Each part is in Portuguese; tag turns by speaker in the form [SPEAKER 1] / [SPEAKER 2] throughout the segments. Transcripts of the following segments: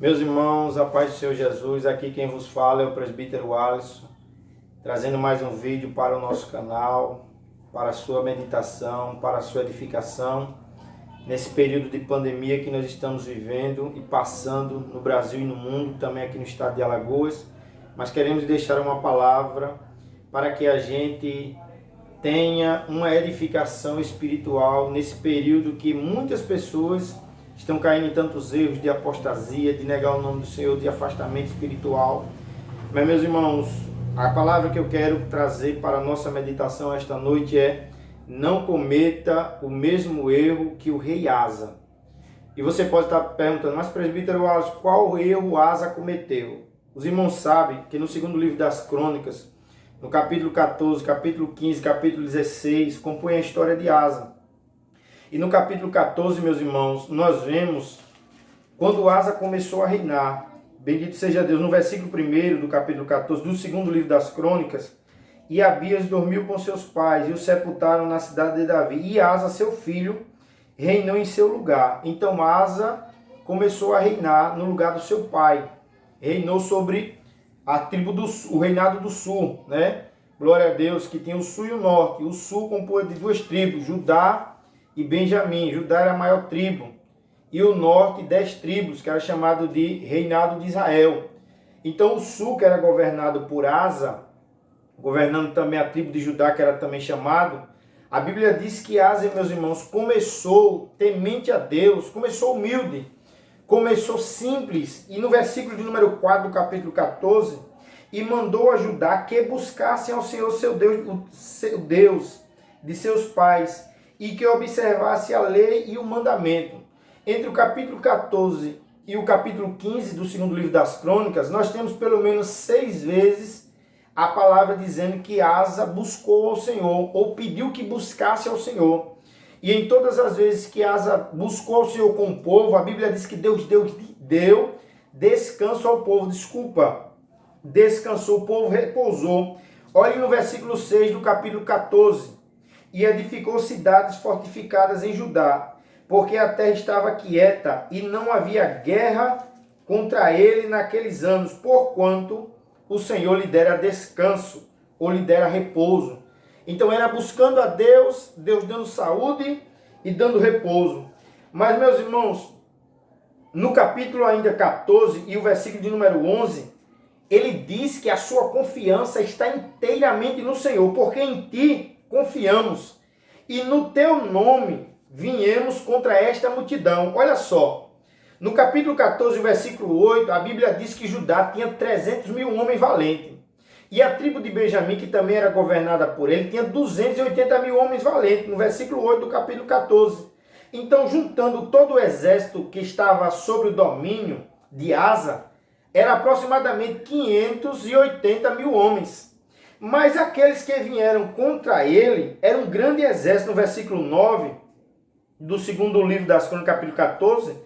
[SPEAKER 1] Meus irmãos, a paz do Senhor Jesus, aqui quem vos fala é o presbítero Alisson, trazendo mais um vídeo para o nosso canal, para a sua meditação, para a sua edificação, nesse período de pandemia que nós estamos vivendo e passando no Brasil e no mundo, também aqui no estado de Alagoas, mas queremos deixar uma palavra para que a gente tenha uma edificação espiritual nesse período que muitas pessoas estão caindo em tantos erros de apostasia, de negar o nome do Senhor, de afastamento espiritual. Mas, meus irmãos, a palavra que eu quero trazer para a nossa meditação esta noite é: não cometa o mesmo erro que o rei Asa. E você pode estar perguntando, mas presbítero Alisson, qual erro Asa cometeu? Os irmãos sabem que no segundo livro das Crônicas, no capítulo 14, capítulo 15, capítulo 16, compõe a história de Asa. E no capítulo 14, meus irmãos, nós vemos quando Asa começou a reinar. Bendito seja Deus, no versículo 1 do capítulo 14, do segundo livro das Crônicas, e Abias dormiu com seus pais e o sepultaram na cidade de Davi. E Asa, seu filho, reinou em seu lugar. Então Asa começou a reinar no lugar do seu pai. Reinou sobre a tribo do sul, o reinado do sul, né? Glória a Deus, que tem o sul e o norte. O sul compõe de duas tribos, Judá e Benjamim. Judá era a maior tribo. E o norte, 10 tribos, que era chamado de reinado de Israel. Então o sul, que era governado por Asa, governando também a tribo de Judá, que era também chamado, a Bíblia diz que Asa, meus irmãos, começou temente a Deus, começou humilde, começou simples. E no versículo de número 4 do capítulo 14, e mandou a Judá que buscassem ao Senhor seu Deus, o seu Deus de seus pais, e que observasse a lei e o mandamento. Entre o capítulo 14 e o capítulo 15 do segundo livro das Crônicas, nós temos pelo menos 6 vezes a palavra dizendo que Asa buscou ao Senhor, ou pediu que buscasse ao Senhor. E em todas as vezes que Asa buscou ao Senhor com o povo, a Bíblia diz que Deus deu descanso ao povo. Descansou, o povo repousou. Olhe no versículo 6 do capítulo 14. E edificou cidades fortificadas em Judá, porque a terra estava quieta e não havia guerra contra ele naqueles anos, porquanto o Senhor lhe dera descanso, ou lhe dera repouso. Então era buscando a Deus, Deus dando saúde e dando repouso. Mas, meus irmãos, no capítulo ainda 14 e o versículo de número 11, ele diz que a sua confiança está inteiramente no Senhor, porque em ti confiamos, e no teu nome viemos contra esta multidão. Olha só, no capítulo 14, versículo 8, a Bíblia diz que Judá tinha 300 mil homens valentes, e a tribo de Benjamim, que também era governada por ele, tinha 280 mil homens valentes, no versículo 8 do capítulo 14. Então, juntando todo o exército que estava sob o domínio de Asa, era aproximadamente 580 mil homens. Mas aqueles que vieram contra ele era um grande exército. No versículo 9 do segundo livro das Crônicas, capítulo 14,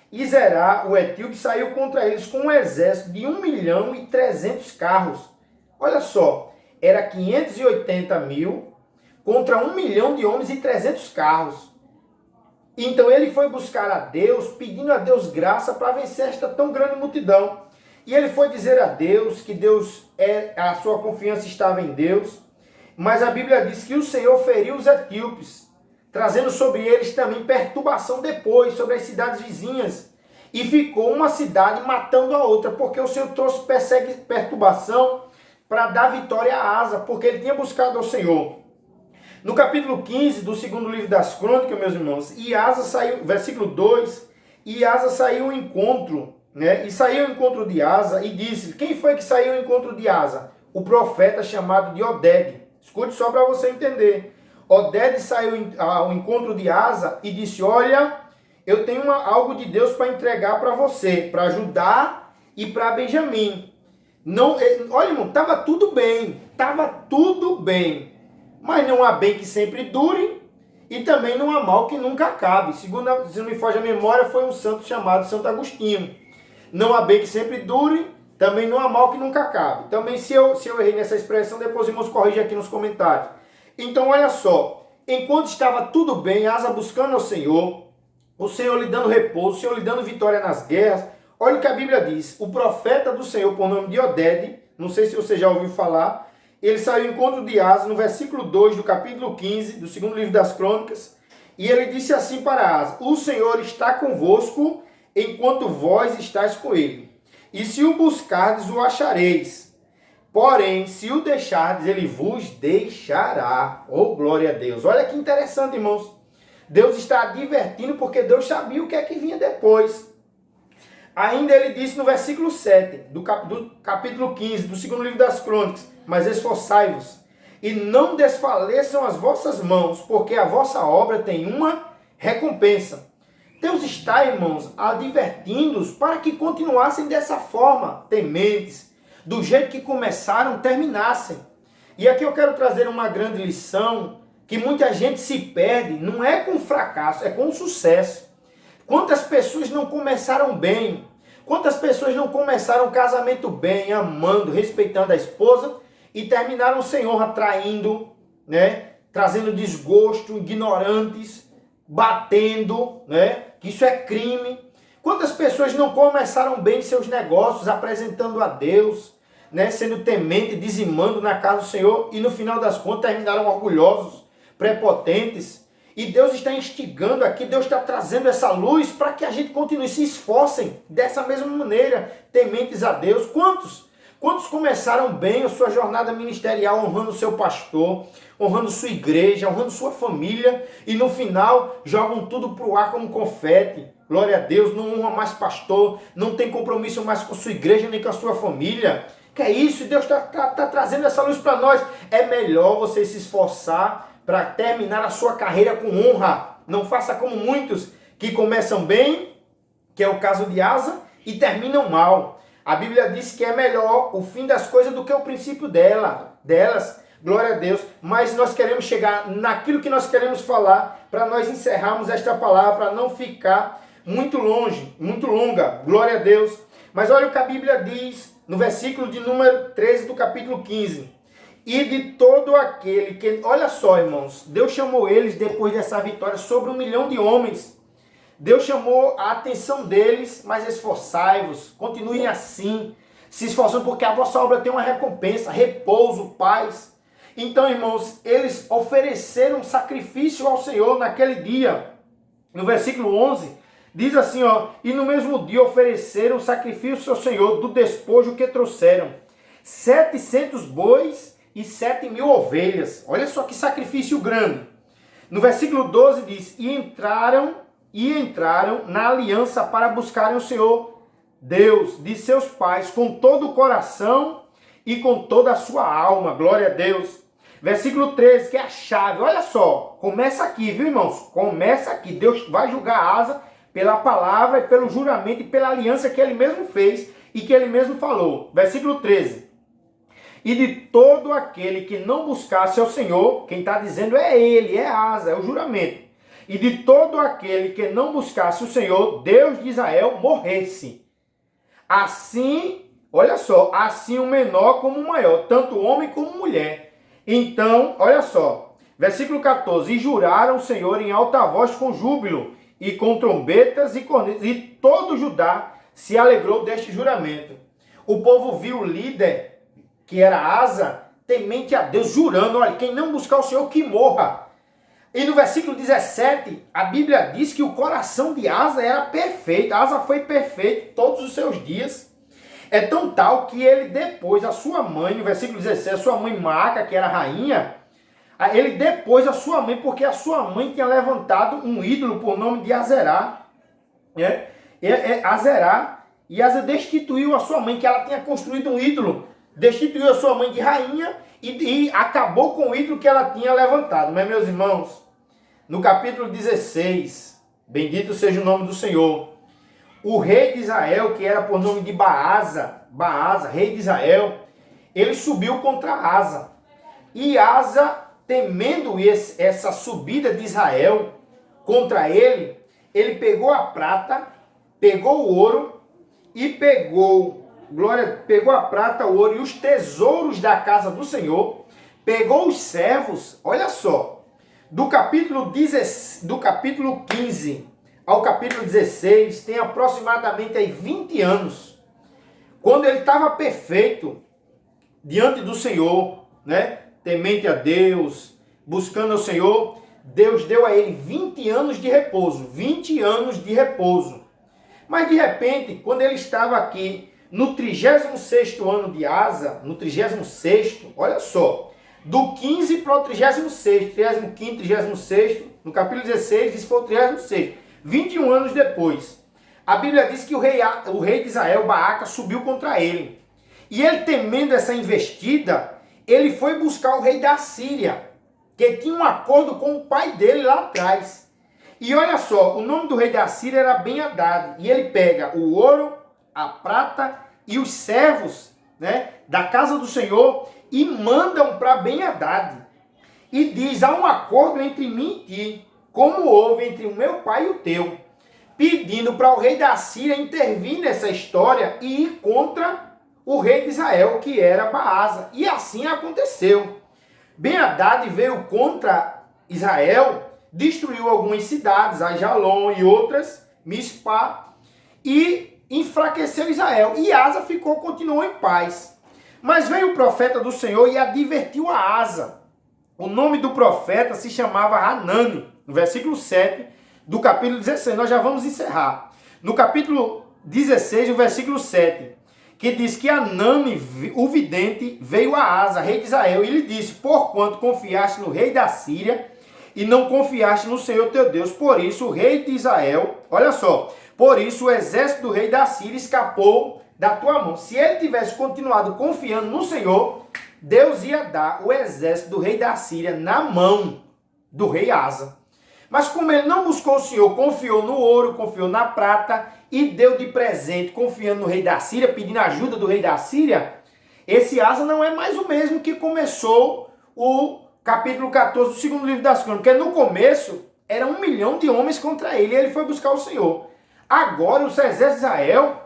[SPEAKER 1] e Zerá, o etíope, saiu contra eles com um exército de 1.300.000 carros. Olha só, era 580 mil contra 1 milhão de homens e 300 carros. Então ele foi buscar a Deus, pedindo a Deus graça para vencer esta tão grande multidão. E ele foi dizer a Deus que a sua confiança estava em Deus, mas a Bíblia diz que o Senhor feriu os etíopes, trazendo sobre eles também perturbação depois, sobre as cidades vizinhas, e ficou uma cidade matando a outra, porque o Senhor trouxe perturbação para dar vitória a Asa, porque ele tinha buscado ao Senhor. No capítulo 15 do segundo livro das Crônicas, meus irmãos, e Asa saiu, versículo 2, e Asa saiu ao encontro, né? E saiu ao encontro de Asa e disse: quem foi que saiu ao encontro de Asa? O profeta chamado de Oded. Escute só para você entender. Oded saiu ao encontro de Asa e disse: olha, eu tenho algo de Deus para entregar para você, para Judá e para Benjamim. Não, olha, irmão, estava tudo bem, mas não há bem que sempre dure e também não há mal que nunca acabe. Segundo, se não me foge a memória, foi um santo chamado Santo Agostinho. Não há bem que sempre dure, também não há mal que nunca acabe. Também, se eu errei nessa expressão, depois irmãos corrigem aqui nos comentários. Então, olha só, enquanto estava tudo bem, Asa buscando ao Senhor, o Senhor lhe dando repouso, o Senhor lhe dando vitória nas guerras, Olha o que a Bíblia diz. O profeta do Senhor, por nome de Oded, não sei se você já ouviu falar, ele saiu ao encontro de Asa, no versículo 2 do capítulo 15, do segundo livro das Crônicas, e ele disse assim para Asa: o Senhor está convosco, enquanto vós estáis com ele. E se o buscardes, o achareis. Porém, se o deixardes, ele vos deixará. Oh, glória a Deus. Olha que interessante, irmãos. Deus está advertindo porque Deus sabia o que é que vinha depois. Ainda ele disse no versículo 7 do capítulo 15, do segundo livro das Crônicas: mas esforçai-vos e não desfaleçam as vossas mãos, porque a vossa obra tem uma recompensa. Deus está, irmãos, advertindo-os para que continuassem dessa forma, tementes, do jeito que começaram, terminassem. E aqui eu quero trazer uma grande lição, que muita gente se perde, não é com fracasso, é com sucesso. Quantas pessoas não começaram bem? Quantas pessoas não começaram o casamento bem, amando, respeitando a esposa, e terminaram o Senhor atraindo, né? Trazendo desgosto, ignorantes, batendo, né? Que isso é crime. Quantas pessoas não começaram bem seus negócios, apresentando a Deus, né? Sendo temente, dizimando na casa do Senhor, e no final das contas terminaram orgulhosos, prepotentes. E Deus está instigando aqui, Deus está trazendo essa luz para que a gente continue, se esforcem dessa mesma maneira, tementes a Deus. Quantos começaram bem a sua jornada ministerial, honrando o seu pastor, honrando sua igreja, honrando sua família, e no final jogam tudo para o ar como confete. Glória a Deus, não honra mais pastor, não tem compromisso mais com sua igreja nem com a sua família. Que é isso? Deus está trazendo essa luz para nós. É melhor você se esforçar para terminar a sua carreira com honra. Não faça como muitos que começam bem, que é o caso de Asa, e terminam mal. A Bíblia diz que é melhor o fim das coisas do que o princípio delas. Glória a Deus. Mas nós queremos chegar naquilo que nós queremos falar, para nós encerrarmos esta palavra, para não ficar muito longe, muito longa. Glória a Deus. Mas olha o que a Bíblia diz no versículo de número 13 do capítulo 15. E de todo aquele que... Olha só, irmãos. Deus chamou eles, depois dessa vitória, sobre 1 milhão de homens. Deus chamou a atenção deles, mas esforçai-vos, continuem assim, se esforçando, porque a vossa obra tem uma recompensa, repouso, paz. Então, irmãos, eles ofereceram um sacrifício ao Senhor naquele dia. No versículo 11, diz assim, ó: e no mesmo dia ofereceram sacrifício ao Senhor do despojo que trouxeram, 700 bois e 7.000 ovelhas. Olha só que sacrifício grande. No versículo 12 diz: e entraram na aliança para buscarem o Senhor, Deus de seus pais, com todo o coração e com toda a sua alma. Glória a Deus. Versículo 13, que é a chave. Olha só, começa aqui, viu, irmãos? Começa aqui. Deus vai julgar Asa pela palavra e pelo juramento e pela aliança que ele mesmo fez e que ele mesmo falou. Versículo 13. E de todo aquele que não buscasse ao Senhor, quem está dizendo é ele, é Asa, é o juramento. E de todo aquele que não buscasse o Senhor, Deus de Israel, morresse. Assim, olha só, assim o menor como o maior, tanto homem como mulher. Então, olha só, versículo 14, e juraram o Senhor em alta voz com júbilo, e com trombetas e cornetas, e todo Judá se alegrou deste juramento. O povo viu o líder, que era Asa, temente a Deus, jurando: olha, quem não buscar o Senhor, que morra. E no versículo 17, a Bíblia diz que o coração de Asa era perfeito. Asa foi perfeito todos os seus dias. É tão tal que ele depois, a sua mãe, no versículo 16, a sua mãe Maaca, que era rainha, ele depois a sua mãe, porque a sua mãe tinha levantado um ídolo por nome de Azerá. Né? Azerá. E Asa destituiu a sua mãe, que ela tinha construído um ídolo. Destituiu a sua mãe de rainha e acabou com o ídolo que ela tinha levantado. Mas, meus irmãos, no capítulo 16, bendito seja o nome do Senhor, o rei de Israel, que era por nome de Baasa, rei de Israel, ele subiu contra Asa. E Asa, temendo essa subida de Israel contra ele, ele pegou a prata, pegou o ouro e pegou a prata, o ouro e os tesouros da casa do Senhor, pegou os servos, olha só, do capítulo 15 ao capítulo 16, tem aproximadamente aí 20 anos, quando ele estava perfeito diante do Senhor, né? Temente a Deus, buscando o Senhor, Deus deu a ele 20 anos de repouso, 20 anos de repouso. Mas de repente, quando ele estava aqui no 36º ano de Asa, no 36º, olha só, do 15 para o 36º, 35º, 36º, no capítulo 16, diz que foi o 36º, 21 anos depois. A Bíblia diz que o rei de Israel, Baaca, subiu contra ele. E ele, temendo essa investida, ele foi buscar o rei da Síria, que tinha um acordo com o pai dele lá atrás. E olha só, o nome do rei da Síria era Ben-Hadad. E ele pega o ouro, a prata e os servos, né, da casa do Senhor e mandam para Ben-Hadad. E diz, há um acordo entre mim e ti, como houve entre o meu pai e o teu, pedindo para o rei da Síria intervir nessa história e ir contra o rei de Israel, que era Baasa. E assim aconteceu. Ben-Hadad veio contra Israel, destruiu algumas cidades, Ajalon e outras, Mispá, e enfraqueceu Israel. E Asa continuou em paz. Mas veio o profeta do Senhor e advertiu a Asa. O nome do profeta se chamava Hanani, no versículo 7 do capítulo 16. Nós já vamos encerrar. No capítulo 16, o versículo 7, que diz que Hanani, o vidente, veio a Asa, rei de Israel, e lhe disse, porquanto confiaste no rei da Síria e não confiaste no Senhor teu Deus, por isso o rei de Israel, olha só, por isso o exército do rei da Síria escapou da tua mão. Se ele tivesse continuado confiando no Senhor, Deus ia dar o exército do rei da Síria na mão do rei Asa. Mas como ele não buscou o Senhor, confiou no ouro, confiou na prata e deu de presente, confiando no rei da Síria, pedindo ajuda do rei da Síria, esse Asa não é mais o mesmo que começou o capítulo 14 do segundo livro das Crônicas, porque no começo era 1 milhão de homens contra ele e ele foi buscar o Senhor. Agora o exército de Israel,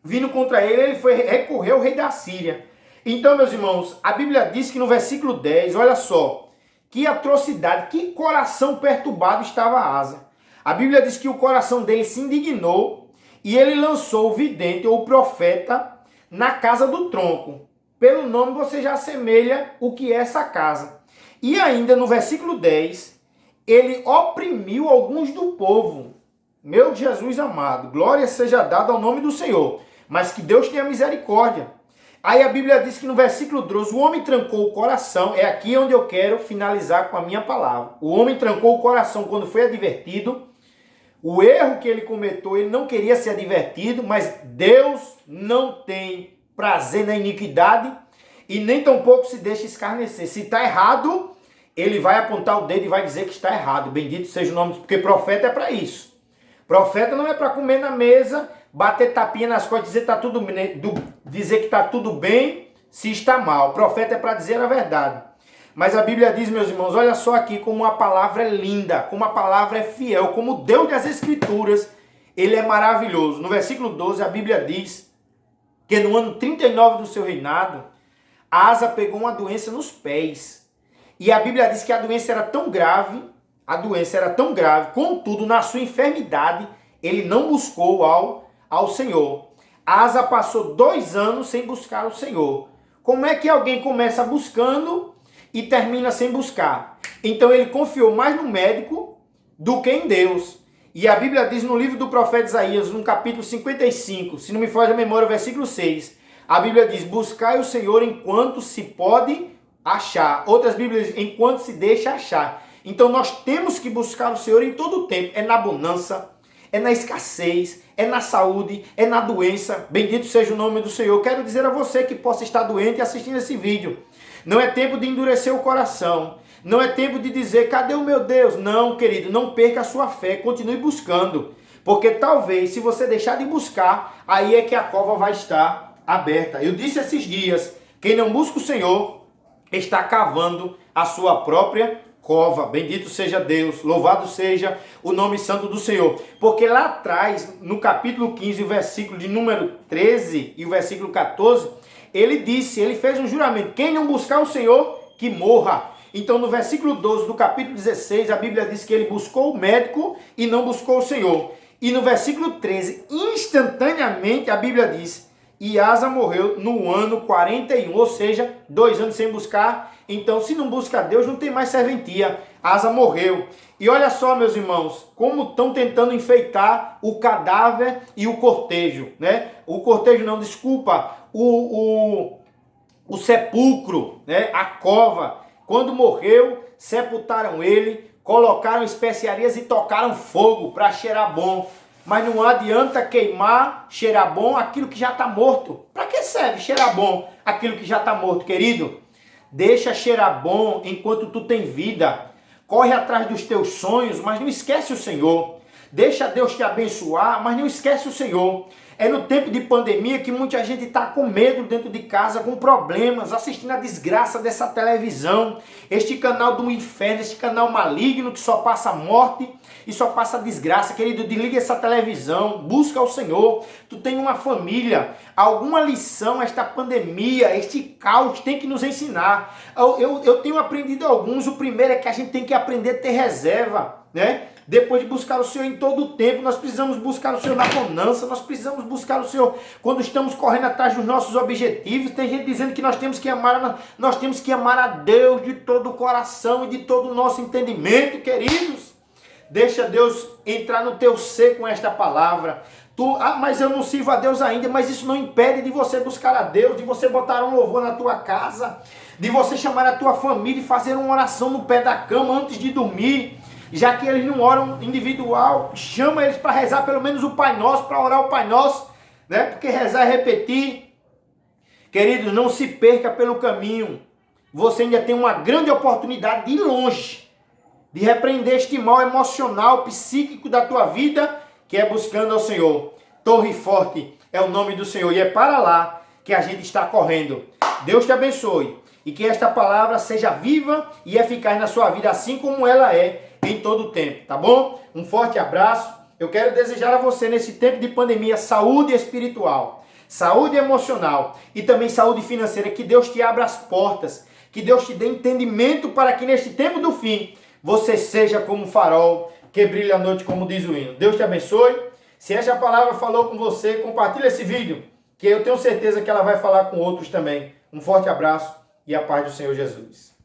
[SPEAKER 1] vindo contra ele, ele foi recorrer ao rei da Síria. Então, meus irmãos, a Bíblia diz que no versículo 10, olha só, que atrocidade, que coração perturbado estava Asa. A Bíblia diz que o coração dele se indignou e ele lançou o vidente ou o profeta na casa do tronco. Pelo nome você já assemelha o que é essa casa. E ainda no versículo 10, ele oprimiu alguns do povo. Meu Jesus amado, glória seja dada ao nome do Senhor, mas que Deus tenha misericórdia. Aí a Bíblia diz que no versículo 12, o homem trancou o coração, é aqui onde eu quero finalizar com a minha palavra. O homem trancou o coração quando foi advertido. O erro que ele cometeu, ele não queria ser advertido, mas Deus não tem prazer na iniquidade e nem tampouco se deixa escarnecer. Se está errado, ele vai apontar o dedo e vai dizer que está errado. Bendito seja o nome, porque profeta é para isso. Profeta não é para comer na mesa, bater tapinha nas costas, dizer que está tudo bem se está mal. Profeta é para dizer a verdade. Mas a Bíblia diz, meus irmãos, olha só aqui como a palavra é linda, como a palavra é fiel, como Deus das Escrituras, ele é maravilhoso. No versículo 12, a Bíblia diz que no ano 39 do seu reinado, Asa pegou uma doença nos pés. E a Bíblia diz que a doença era tão grave, contudo, na sua enfermidade, ele não buscou ao Senhor. Asa passou 2 anos sem buscar o Senhor. Como é que alguém começa buscando e termina sem buscar? Então ele confiou mais no médico do que em Deus. E a Bíblia diz no livro do profeta Isaías, no capítulo 55, se não me foge a memória, o versículo 6, a Bíblia diz, buscai o Senhor enquanto se pode achar. Outras Bíblias dizem, enquanto se deixa achar. Então nós temos que buscar o Senhor em todo o tempo. É na bonança, é na escassez, é na saúde, é na doença. Bendito seja o nome do Senhor. Quero dizer a você que possa estar doente assistindo esse vídeo. Não é tempo de endurecer o coração. Não é tempo de dizer, cadê o meu Deus? Não, querido, não perca a sua fé. Continue buscando. Porque talvez, se você deixar de buscar, aí é que a cova vai estar aberta. Eu disse esses dias, quem não busca o Senhor está cavando a sua própria cova. Bendito seja Deus, louvado seja o nome santo do Senhor. Porque lá atrás, no capítulo 15, o versículo de número 13 e o versículo 14, ele disse, ele fez um juramento, quem não buscar o Senhor, que morra. Então, no versículo 12 do capítulo 16, a Bíblia diz que ele buscou o médico e não buscou o Senhor. E no versículo 13, instantaneamente, a Bíblia diz, e Asa morreu no ano 41, ou seja, 2 anos sem buscar. Então, se não busca a Deus, não tem mais serventia. Asa morreu. E olha só, meus irmãos, como estão tentando enfeitar o cadáver e o cortejo, né? O cortejo não, desculpa, o sepulcro, né? A cova. Quando morreu, sepultaram ele, colocaram especiarias e tocaram fogo para cheirar bom. Mas não adianta queimar, cheirar bom, aquilo que já está morto. Para que serve cheirar bom aquilo que já está morto, querido? Deixa cheirar bom enquanto tu tem vida. Corre atrás dos teus sonhos, mas não esquece o Senhor. Deixa Deus te abençoar, mas não esquece o Senhor. É no tempo de pandemia que muita gente está com medo dentro de casa, com problemas, assistindo a desgraça dessa televisão, este canal do inferno, este canal maligno que só passa morte e só passa desgraça. Querido, desliga essa televisão, busca o Senhor. Tu tem uma família, alguma lição esta pandemia, este caos tem que nos ensinar. Eu tenho aprendido alguns. O primeiro é que a gente tem que aprender a ter reserva, né? Depois de buscar o Senhor em todo o tempo, nós precisamos buscar o Senhor na bonança, nós precisamos buscar o Senhor quando estamos correndo atrás dos nossos objetivos. Tem gente dizendo que nós temos que amar a Deus de todo o coração e de todo o nosso entendimento, queridos. Deixa Deus entrar no teu ser com esta palavra. Mas eu não sirvo a Deus ainda, mas isso não impede de você buscar a Deus, de você botar um louvor na tua casa, de você chamar a tua família e fazer uma oração no pé da cama antes de dormir. Já que eles não oram individual, chama eles para rezar pelo menos o Pai Nosso, para orar o Pai Nosso, né? Porque rezar é repetir. Queridos, não se perca pelo caminho. Você ainda tem uma grande oportunidade de ir longe, de repreender este mal emocional, psíquico da tua vida, que é buscando ao Senhor. Torre Forte é o nome do Senhor e é para lá que a gente está correndo. Deus te abençoe e que esta palavra seja viva e eficaz na sua vida, assim como ela é em todo o tempo, tá bom? Um forte abraço. Eu quero desejar a você, nesse tempo de pandemia, saúde espiritual, saúde emocional e também saúde financeira. Que Deus te abra as portas, que Deus te dê entendimento para que neste tempo do fim você seja como um farol que brilha à noite, como diz o hino. Deus te abençoe. Se esta palavra falou com você, compartilhe esse vídeo, que eu tenho certeza que ela vai falar com outros também. Um forte abraço e a paz do Senhor Jesus.